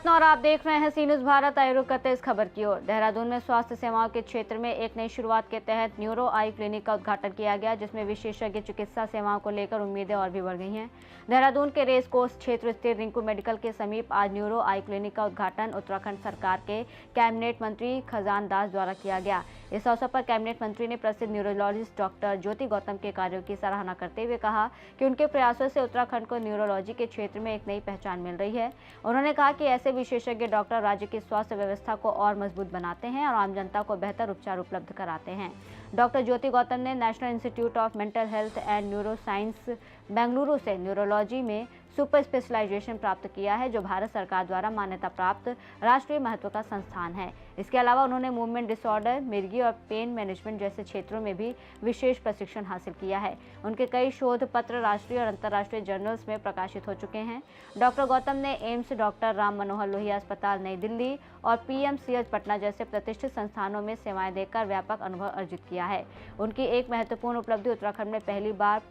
रत्न और आप देख रहे हैं सी न्यूज़ भारत। आए रुक करते इस खबर की ओर। देहरादून में स्वास्थ्य सेवाओं के क्षेत्र में एक नई शुरुआत के तहत न्यूरो आई क्लिनिक का उद्घाटन किया गया, जिसमें विशेषज्ञ चिकित्सा सेवाओं को लेकर उम्मीदें और भी बढ़ गई हैं। देहरादून के रेस कोर्स क्षेत्र स्थित रिंकू मेडिकल के समीप आज न्यूरो आई क्लिनिक का उद्घाटन उत्तराखंड सरकार के कैबिनेट मंत्री खजान दास द्वारा किया गया। इस अवसर पर कैबिनेट मंत्री ने प्रसिद्ध न्यूरोलॉजिस्ट डॉक्टर ज्योति गौतम के कार्यों की सराहना करते हुए कहा कि उनके प्रयासों से उत्तराखंड को न्यूरोलॉजी के क्षेत्र में एक नई पहचान मिल रही है। उन्होंने कहा कि ऐसे विशेषज्ञ डॉक्टर राज्य की स्वास्थ्य व्यवस्था को और मजबूत बनाते हैं और आम जनता को बेहतर उपचार उपलब्ध कराते हैं। डॉक्टर ज्योति गौतम ने national institute of mental health and neuro science Bengaluru से न्यूरोलॉजी में सुपर स्पेशलाइजेशन प्राप्त किया है, जो भारत सरकार द्वारा मान्यता प्राप्त राष्ट्रीय महत्व का संस्थान है। इसके अलावा उन्होंने मूवमेंट डिसऑर्डर, मिर्गी और पेन मैनेजमेंट जैसे क्षेत्रों में भी विशेष प्रशिक्षण हासिल किया है। उनके कई शोध पत्र राष्ट्रीय और अंतर्राष्ट्रीय जर्नल्स में प्रकाशित हो चुके हैं। डॉक्टर गौतम ने एम्स, डॉक्टर राम मनोहर लोहिया अस्पताल नई दिल्ली और पीएमसीएच पटना जैसे प्रतिष्ठित संस्थानों में सेवाएं देकर व्यापक अनुभव अर्जित किया है। उनकी एक महत्वपूर्ण उपलब्धि उत्तराखंड में पहली बार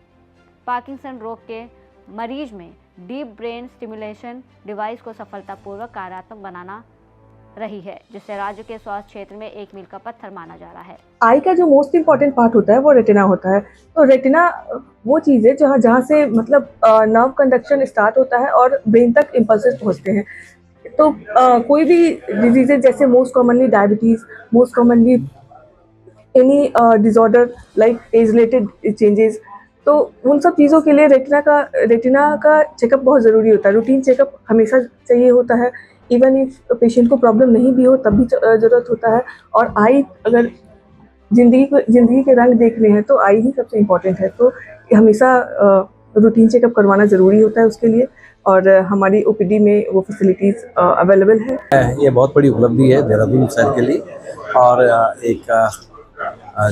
पार्किंसन रोग के मरीज में डीप ब्रेन स्टिमुलेशन डिवाइस को सफलतापूर्वक कार्यात्मक बनाना रही है, जिससे राज्य के स्वास्थ्य क्षेत्र में एक मील का पत्थर माना जा रहा है। आई का जो मोस्ट इम्पॉर्टेंट पार्ट होता है वो रेटिना होता है। तो रेटिना वो चीज़ है जहाँ से मतलब नर्व कंडक्शन स्टार्ट होता है और ब्रेन तक इम्पल्सेस पहुँचते हैं। तो कोई भी डिजीजेज जैसे most commonly diabetes, most commonly any disorder like age related changes, तो उन सब चीज़ों के लिए रेटिना का चेकअप बहुत ज़रूरी होता है। रूटीन चेकअप हमेशा चाहिए होता है। इवन इफ पेशेंट को प्रॉब्लम नहीं भी हो तब भी ज़रूरत होता है। और आई अगर जिंदगी के रंग देखने हैं तो आई ही सबसे इम्पोर्टेंट है। तो हमेशा रूटीन चेकअप करवाना ज़रूरी होता है उसके लिए, और हमारी ओपीडी में वो फैसिलिटीज़ अवेलेबल है। ये बहुत बड़ी उपलब्धि है देहरादून शहर के लिए। और एक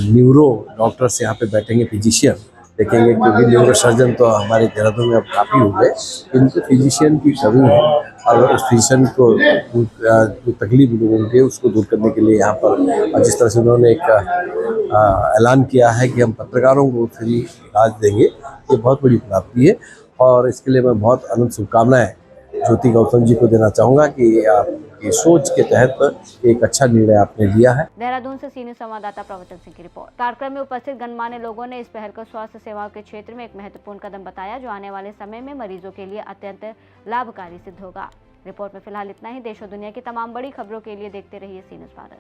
न्यूरो डॉक्टर्स यहाँ पे बैठेंगे, फिजिशियन देखेंगे, क्योंकि न्यूरो सर्जन तो हमारे देहरादून में अब काफ़ी हो गए। इनके फिजिशियन की कमी है और उस फिजिशियन को जो तकलीफ लोगों के उसको दूर करने के लिए यहाँ पर जिस तरह से उन्होंने एक ऐलान किया है कि हम पत्रकारों को फ्री इलाज देंगे, ये बहुत बड़ी उपलब्धि है। और इसके लिए मैं बहुत अनंत शुभकामनाएं ज्योति गौतम जी को देना चाहूँगा कि आपकी सोच के तहत एक अच्छा निर्णय आपने लिया है। देहरादून से सीनियर संवाददाता प्रवचन सिंह की रिपोर्ट। कार्यक्रम में उपस्थित गणमान्य लोगों ने इस पहल को स्वास्थ्य सेवाओं के क्षेत्र में एक महत्वपूर्ण कदम बताया, जो आने वाले समय में मरीजों के लिए अत्यंत लाभकारी सिद्ध होगा। रिपोर्ट में फिलहाल इतना ही। देश और दुनिया की तमाम बड़ी खबरों के लिए देखते रहिए सी न्यूज़ भारत।